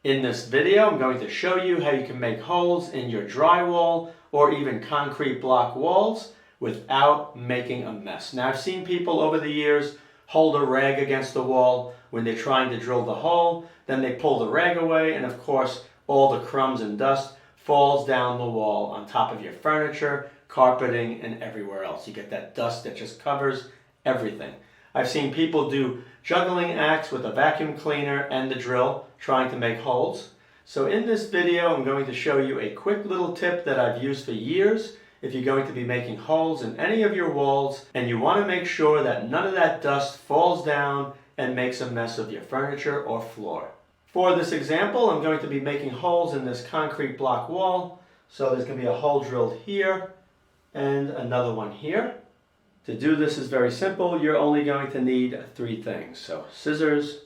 In this video, I'm going to show you how you can make holes in your drywall or even concrete block walls without making a mess. Now, I've seen people over the years hold a rag against the wall when they're trying to drill the hole, then they pull the rag away, and of course, all the crumbs and dust falls down the wall on top of your furniture, carpeting, and everywhere else. You get that dust that just covers everything. I've seen people do juggling acts with a vacuum cleaner and the drill trying to make holes. So in this video, I'm going to show you a quick little tip that I've used for years if you're going to be making holes in any of your walls and you want to make sure that none of that dust falls down and makes a mess of your furniture or floor. For this example, I'm going to be making holes in this concrete block wall. So there's going to be a hole drilled here and another one here. To do this is very simple. You're only going to need three things. So scissors,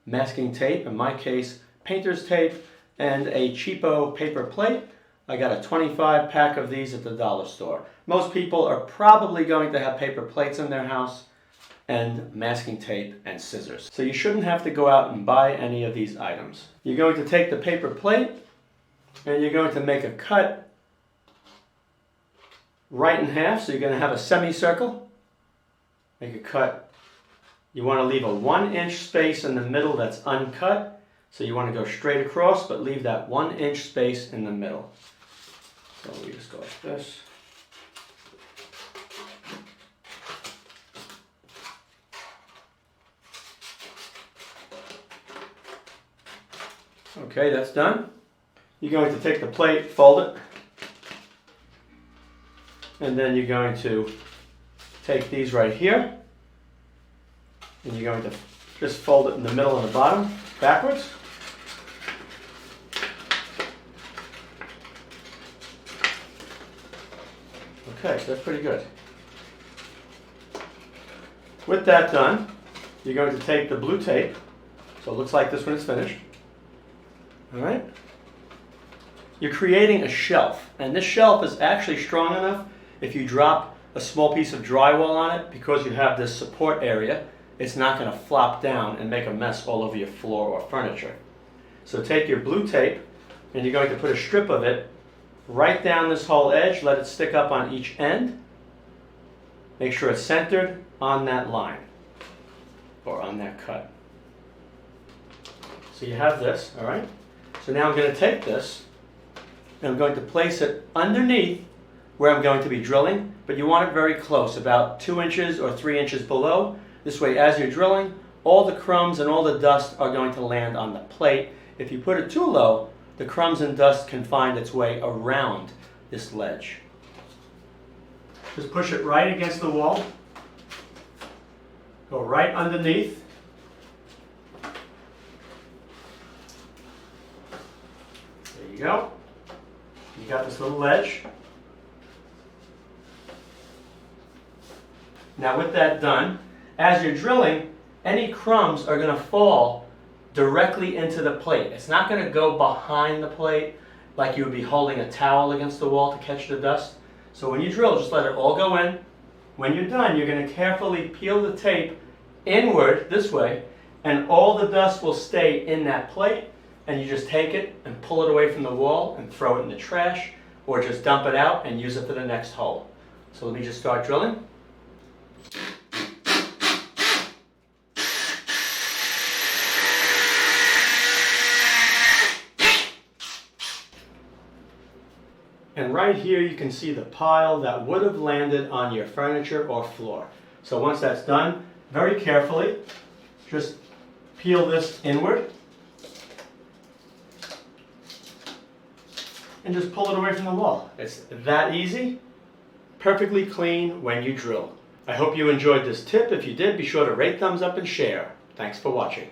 masking tape, in my case, painter's tape, and a cheapo paper plate. I got a 25 pack of these at the dollar store. Most people are probably going to have paper plates in their house and masking tape and scissors. So you shouldn't have to go out and buy any of these items. You're going to take the paper plate and you're going to make a cut right in half, so you're going to have a semicircle. Make a cut. You want to leave a 1-inch space in the middle that's uncut. So you want to go straight across, but leave that 1-inch space in the middle. So we just go like this. Okay, that's done. You're going to take the plate, fold it, and then you're going to take these right here, and you're going to just fold it in the middle and the bottom, backwards. Okay, so that's pretty good. With that done, you're going to take the blue tape, so it looks like this when it's finished. All right? You're creating a shelf, and this shelf is actually strong enough if you drop a small piece of drywall on it, because you have this support area, it's not going to flop down and make a mess all over your floor or furniture. So take your blue tape and you're going to put a strip of it right down this whole edge, let it stick up on each end. Make sure it's centered on that line or on that cut. So you have this, all right? So now I'm going to take this and I'm going to place it underneath where I'm going to be drilling, but you want it very close, about 2 inches or 3 inches below. This way, as you're drilling, all the crumbs and all the dust are going to land on the plate. If you put it too low, the crumbs and dust can find its way around this ledge. Just push it right against the wall. Go right underneath. There you go. You got this little ledge. Now with that done, as you're drilling, any crumbs are going to fall directly into the plate. It's not going to go behind the plate like you would be holding a towel against the wall to catch the dust. So when you drill, just let it all go in. When you're done, you're going to carefully peel the tape inward this way, and all the dust will stay in that plate, and you just take it and pull it away from the wall and throw it in the trash, or just dump it out and use it for the next hole. So let me just start drilling. And right here you can see the pile that would have landed on your furniture or floor. So once that's done, very carefully, just peel this inward and just pull it away from the wall. It's that easy, perfectly clean when you drill. I hope you enjoyed this tip. If you did, be sure to rate, thumbs up, and share. Thanks for watching.